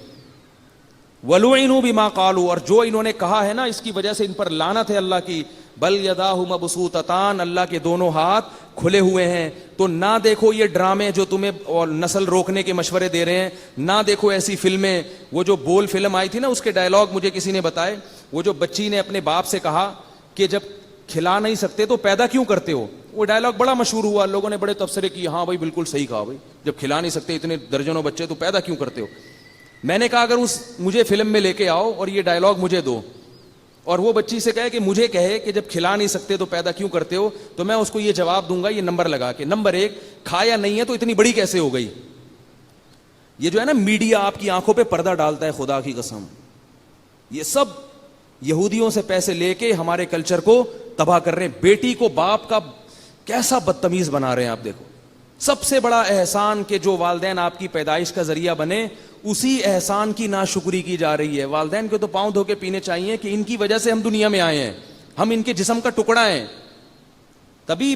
وَلُعِنُوا بِمَا قَالُوا، اور جو انہوں نے کہا ہے نا اس کی وجہ سے ان پر لعنت ہے اللہ کی۔ بل یداہ مبسوطتان، اللہ کے دونوں ہاتھ کھلے ہوئے ہیں۔ تو نہ دیکھو یہ ڈرامے جو تمہیں اور نسل روکنے کے مشورے دے رہے ہیں، نہ دیکھو ایسی فلمیں۔ وہ جو بول فلم آئی تھی نا اس کے ڈائلاگ مجھے کسی نے بتائے، وہ جو بچی نے اپنے باپ سے کہا کہ جب کھلا نہیں سکتے تو پیدا کیوں کرتے ہو، وہ ڈائلاگ بڑا مشہور ہوا، لوگوں نے بڑے تبصرے کیے، ہاں بھائی بالکل صحیح کہا بھائی، جب کھلا نہیں سکتے اتنے درجنوں بچے تو پیدا کیوں کرتے ہو۔ میں نے کہا اگر مجھے فلم میں لے کے آؤ اور یہ ڈائلاگ مجھے دو، اور وہ بچی سے کہے کہ مجھے کہے کہ جب کھلا نہیں سکتے تو پیدا کیوں کرتے ہو، تو میں اس کو یہ جواب دوں گا یہ نمبر لگا کے، نمبر 1، کھایا نہیں ہے تو اتنی بڑی کیسے ہو گئی؟ یہ جو ہے نا میڈیا آپ کی آنکھوں پہ پردہ ڈالتا ہے، خدا کی قسم یہ سب یہودیوں سے پیسے لے کے ہمارے کلچر کو تباہ کر رہے ہیں۔ بیٹی کو باپ کا کیسا بدتمیز بنا رہے ہیں آپ دیکھو۔ سب سے بڑا احسان کہ جو والدین آپ کی پیدائش کا ذریعہ بنے، اسی احسان کی ناشکری کی جا رہی ہے۔ والدین کو تو پاؤں دھو کے پینے چاہیے کہ ان کی وجہ سے ہم دنیا میں آئے ہیں، ہم ان کے جسم کا ٹکڑا ہیں، تبھی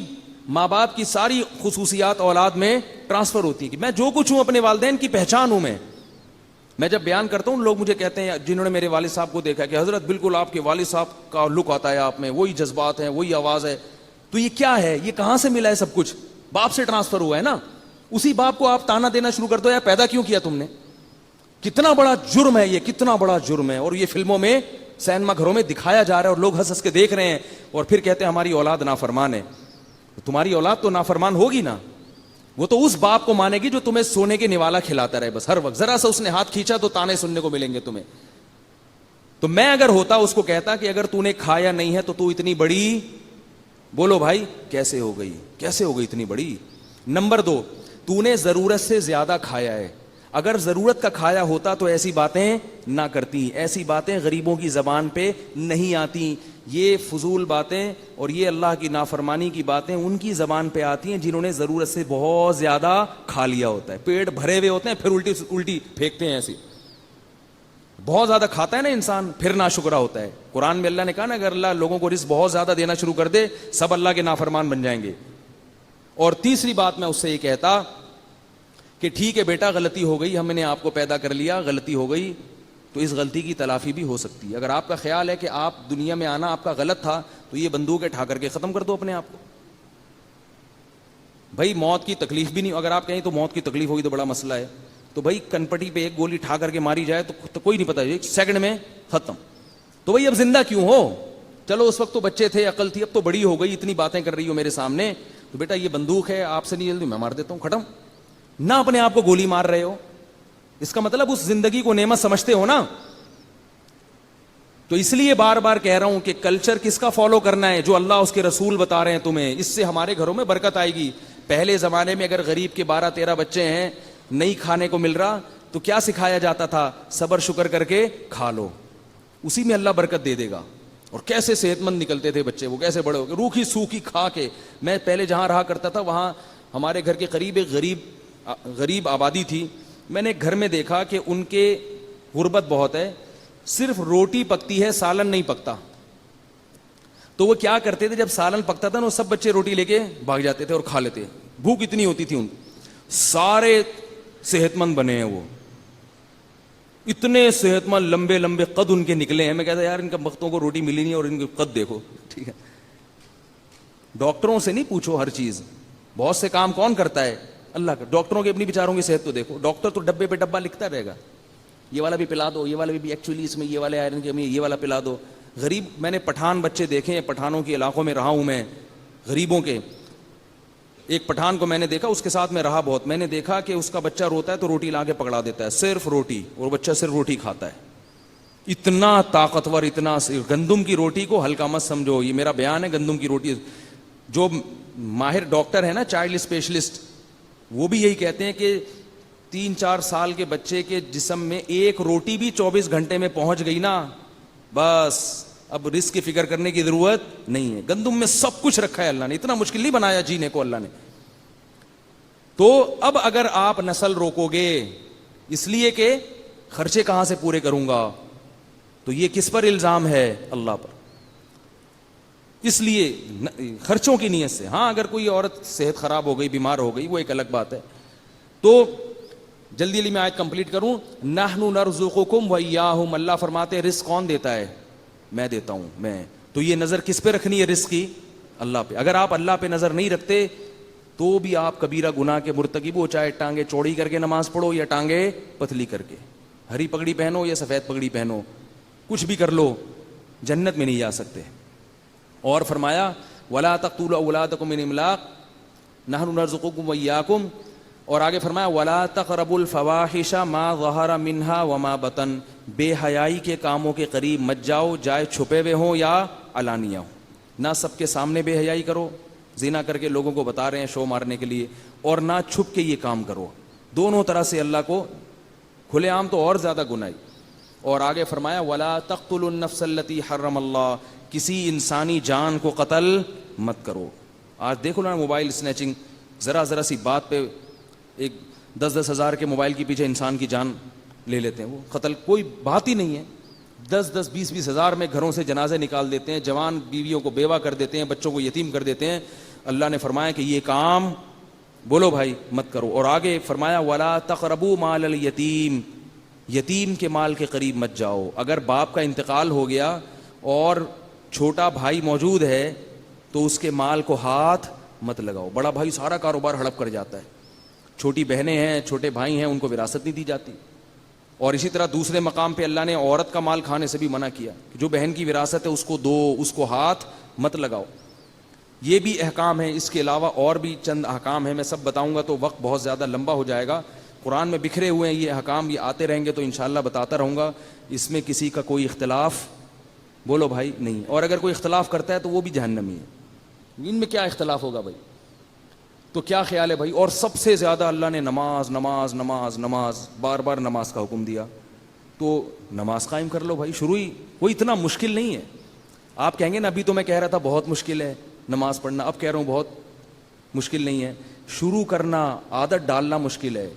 ماں باپ کی ساری خصوصیات اولاد میں ٹرانسفر ہوتی ہے کہ میں جو کچھ ہوں اپنے والدین کی پہچان ہوں۔ میں جب بیان کرتا ہوں لوگ مجھے کہتے ہیں جنہوں نے میرے والد صاحب کو دیکھا کہ حضرت بالکل آپ کے والد صاحب کا لک آتا ہے آپ میں، وہی جذبات ہیں، وہی آواز ہے، تو یہ کیا ہے، یہ کہاں سے ملا ہے؟ سب کچھ باپ سے ٹرانسفر ہوا ہے نا۔ اسی باپ کو آپ تانا دینا شروع کر دو، یا پیدا کیوں کیا تم نے؟ کتنا بڑا جرم ہے یہ، کتنا بڑا جرم ہے، اور یہ فلموں میں سینما گھروں میں دکھایا جا رہا ہے اور لوگ ہنس ہنس کے دیکھ رہے ہیں، اور پھر کہتے ہیں ہماری اولاد نافرمان ہے۔ تمہاری اولاد تو نافرمان ہوگی نا، وہ تو اس باپ کو مانے گی جو تمہیں سونے کے نوالا کھلاتا رہے بس ہر وقت، ذرا سا اس نے ہاتھ کھینچا تو تانے سننے کو ملیں گے تمہیں۔ تو میں اگر ہوتا اس کو کہتا کہ اگر تو نے کھایا نہیں ہے تو تو اتنی بڑی، بولو بھائی کیسے ہو گئی، کیسے ہو گئی اتنی بڑی؟ نمبر 2، تو نے ضرورت سے زیادہ کھایا ہے، اگر ضرورت کا کھایا ہوتا تو ایسی باتیں نہ کرتی، ایسی باتیں غریبوں کی زبان پہ نہیں آتی۔ یہ فضول باتیں اور یہ اللہ کی نافرمانی کی باتیں ان کی زبان پہ آتی ہیں جنہوں نے ضرورت سے بہت زیادہ کھا لیا ہوتا ہے، پیٹ بھرے ہوئے ہوتے ہیں پھر الٹی پھینکتے ہیں ایسی۔ بہت زیادہ کھاتا ہے نا انسان پھر ناشکرا ہوتا ہے۔ قرآن میں اللہ نے کہا نا اگر اللہ لوگوں کو رزق بہت زیادہ دینا شروع کر دے سب اللہ کے نافرمان بن جائیں گے۔ اور تیسری بات میں اس سے یہ کہتا کہ ٹھیک ہے بیٹا غلطی ہو گئی، ہم نے آپ کو پیدا کر لیا، غلطی ہو گئی تو اس غلطی کی تلافی بھی ہو سکتی ہے۔ اگر آپ کا خیال ہے کہ آپ دنیا میں آنا آپ کا غلط تھا تو یہ بندوق اٹھا کر کے ختم کر دو اپنے آپ کو۔ بھائی موت کی تکلیف بھی نہیں، اگر آپ کہیں تو موت کی تکلیف ہوگی تو بڑا مسئلہ ہے، تو بھائی کنپٹی پہ ایک گولی ٹھا کر کے ماری جائے تو کوئی نہیں پتا، ایک سیکنڈ میں ختم۔ تو بھائی اب زندہ کیوں ہو؟ چلو اس وقت تو بچے تھے، عقل تھی، اب تو بڑی ہو گئی، اتنی باتیں کر رہی ہو میرے سامنے، تو بیٹا یہ بندوق ہے، آپ سے نہیں جلدی میں مار دیتا ہوں، ختم۔ نہ اپنے آپ کو گولی مار رہے ہو، اس کا مطلب اس زندگی کو نعمت سمجھتے ہو نا۔ تو اس لیے بار بار کہہ رہا ہوں کہ کلچر کس کا فالو کرنا ہے؟ جو اللہ اس کے رسول بتا رہے ہیں تمہیں، اس سے ہمارے گھروں میں برکت آئے گی۔ پہلے زمانے میں اگر غریب کے 12-13 بچے ہیں, نہیں کھانے کو مل رہا, تو کیا سکھایا جاتا تھا؟ صبر شکر کر کے کھا لو, اسی میں اللہ برکت دے دے گا. اور کیسے صحت مند نکلتے تھے بچے, وہ کیسے بڑے ہو گئے روکھی سوکھی کھا کے. میں پہلے جہاں رہا کرتا تھا وہاں ہمارے گھر کے قریب ایک غریب آبادی تھی. میں نے گھر میں دیکھا کہ ان کے غربت بہت ہے, صرف روٹی پکتی ہے, سالن نہیں پکتا. تو وہ کیا کرتے تھے, جب سالن پکتا تھا نا, سب بچے روٹی لے کے بھاگ جاتے تھے اور کھا لیتے. بھوک اتنی ہوتی تھی ان کو. سارے صحت مند بنے ہیں, وہ اتنے صحت مند, لمبے لمبے قد ان کے نکلے ہیں. میں کہتا یار ان کا وقتوں کو روٹی ملی نہیں اور ان کے قد دیکھو. ٹھیک ہے, ڈاکٹروں سے نہیں پوچھو ہر چیز, بہت سے کام کون کرتا ہے؟ اللہ کا. ڈاکٹروں کی اپنی بیچاروں کی صحت تو دیکھو. ڈاکٹر تو ڈبے پہ ڈبہ لکھتا رہے گا, یہ والا بھی پلا دو, یہ والا بھی ایکچولی اس میں یہ والے آئرن کی کمی, یہ والا پلا دو. غریب, میں نے پٹھان بچے دیکھے ہیں, پٹھانوں کے علاقوں میں رہا ہوں میں, غریبوں کے. ایک پٹھان کو میں نے دیکھا, اس کے ساتھ میں رہا بہت. میں نے دیکھا کہ اس کا بچہ روتا ہے تو روٹی لا کے پکڑا دیتا ہے, صرف روٹی, اور بچہ صرف روٹی کھاتا ہے. اتنا طاقتور, اتنا. گندم کی روٹی کو ہلکا مت سمجھو, یہ میرا بیان ہے. گندم کی روٹی, جو ماہر ڈاکٹر ہے نا, چائلڈ اسپیشلسٹ, وہ بھی یہی کہتے ہیں کہ 3-4 سال کے بچے کے جسم میں ایک روٹی بھی 24 گھنٹے میں پہنچ گئی نا, بس اب رزق کی فکر کرنے کی ضرورت نہیں ہے. گندم میں سب کچھ رکھا ہے اللہ نے, اتنا مشکل نہیں بنایا جینے کو اللہ نے. تو اب اگر آپ نسل روکو گے اس لیے کہ خرچے کہاں سے پورے کروں گا, تو یہ کس پر الزام ہے؟ اللہ پر. اس لیے خرچوں کی نیت سے. ہاں اگر کوئی عورت صحت خراب ہو گئی, بیمار ہو گئی, وہ ایک الگ بات ہے. تو جلدی جلدی میں آیت کمپلیٹ کروں. نحن نرزقکم وایاہم, اللہ فرماتے ہیں رزق کون دیتا ہے؟ میں دیتا ہوں, میں. تو یہ نظر کس پہ رکھنی ہے رزق کی؟ اللہ پہ. اگر آپ اللہ پہ نظر نہیں رکھتے تو بھی آپ کبیرہ گناہ کے مرتکب ہو, چاہے ٹانگیں چوڑی کر کے نماز پڑھو یا ٹانگیں پتلی کر کے, ہری پگڑی پہنو یا سفید پگڑی پہنو, کچھ بھی کر لو, جنت میں نہیں جا سکتے. اور فرمایا ولا تقتلوا اولادکم من املاق نحن نرزقکم وایاکم, اور آگے فرمایا ولا تقربوا الفواحش ما ظہر منها وما بطن, بے حیائی کے کاموں کے قریب مت جاؤ, چاہے چھپے ہوئے ہوں یا علانیہ ہوں. نہ سب کے سامنے بے حیائی کرو, زنا کر کے لوگوں کو بتا رہے ہیں شو مارنے کے لیے, اور نہ چھپ کے یہ کام کرو. دونوں طرح سے اللہ کو کھلے عام تو اور زیادہ گناہ. اور آگے فرمایا ولا تقتلوا النفس التي حرم اللہ, کسی انسانی جان کو قتل مت کرو. آج دیکھو نا موبائل سنیچنگ, ذرا سی بات پہ ایک 10-10 ہزار کے موبائل کے پیچھے انسان کی جان لے لیتے ہیں. وہ قتل کوئی بات ہی نہیں ہے. 10-10 20-20 ہزار میں گھروں سے جنازے نکال دیتے ہیں, جوان بیویوں کو بیوہ کر دیتے ہیں, بچوں کو یتیم کر دیتے ہیں. اللہ نے فرمایا کہ یہ کام بولو بھائی مت کرو. اور آگے فرمایا ولا تقربوا مال الیتیم, یتیم کے مال کے قریب مت جاؤ. اگر باپ کا انتقال ہو گیا اور چھوٹا بھائی موجود ہے تو اس کے مال کو ہاتھ مت لگاؤ. بڑا بھائی سارا کاروبار ہڑپ کر جاتا ہے, چھوٹی بہنیں ہیں, چھوٹے بھائی ہیں, ان کو وراثت نہیں دی جاتی. اور اسی طرح دوسرے مقام پہ اللہ نے عورت کا مال کھانے سے بھی منع کیا, جو بہن کی وراثت ہے اس کو دو, اس کو ہاتھ مت لگاؤ. یہ بھی احکام ہیں. اس کے علاوہ اور بھی چند احکام ہیں, میں سب بتاؤں گا تو وقت بہت زیادہ لمبا ہو جائے گا. قرآن میں بکھرے ہوئے ہیں یہ احکام, یہ آتے رہیں گے تو انشاءاللہ بتاتا رہوں گا. اس میں کسی کا کوئی اختلاف بولو بھائی نہیں, اور اگر کوئی اختلاف کرتا ہے تو وہ بھی جہنمی ہے. ان میں کیا اختلاف ہوگا بھائی؟ تو کیا خیال ہے بھائی؟ اور سب سے زیادہ اللہ نے نماز نماز نماز نماز بار بار نماز کا حکم دیا, تو نماز قائم کر لو بھائی. شروع ہی کوئی اتنا مشکل نہیں ہے. آپ کہیں گے نا ابھی تو میں کہہ رہا تھا بہت مشکل ہے نماز پڑھنا, اب کہہ رہا ہوں بہت مشکل نہیں ہے. شروع کرنا, عادت ڈالنا مشکل ہے.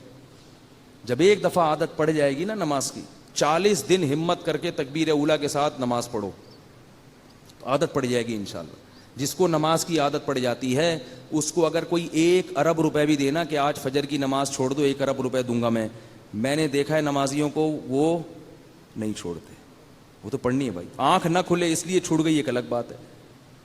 جب ایک دفعہ عادت پڑ جائے گی نا نماز کی, 40 دن ہمت کر کے تکبیر اولیٰ کے ساتھ نماز پڑھو, تو عادت پڑ جائے گی انشاءاللہ. جس کو نماز کی عادت پڑ جاتی ہے اس کو اگر کوئی 1 ارب روپے بھی دینا کہ آج فجر کی نماز چھوڑ دو, 1 ارب روپے دوں گا میں نے دیکھا ہے نمازیوں کو وہ نہیں چھوڑتے. وہ تو پڑھنی ہے بھائی, آنکھ نہ کھلے اس لیے چھوڑ گئی ایک الگ بات ہے.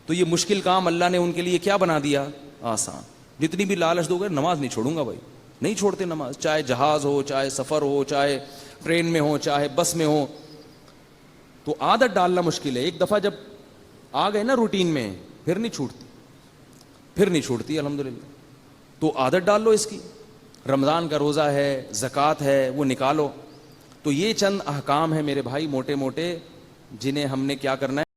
تو یہ مشکل کام اللہ نے ان کے لیے کیا بنا دیا؟ آسان. جتنی بھی لالچ دو گے نماز نہیں چھوڑوں گا بھائی, نہیں چھوڑتے نماز, چاہے جہاز ہو, چاہے سفر ہو, چاہے ٹرین میں ہو, چاہے بس میں ہو. تو عادت ڈالنا مشکل ہے. ایک دفعہ جب آ گئے نا روٹین میں پھر نہیں چھوڑتی الحمدللہ. تو عادت ڈال لو اس کی. رمضان کا روزہ ہے, زکوٰۃ ہے, وہ نکالو. تو یہ چند احکام ہیں میرے بھائی موٹے موٹے, جنہیں ہم نے کیا کرنا ہے.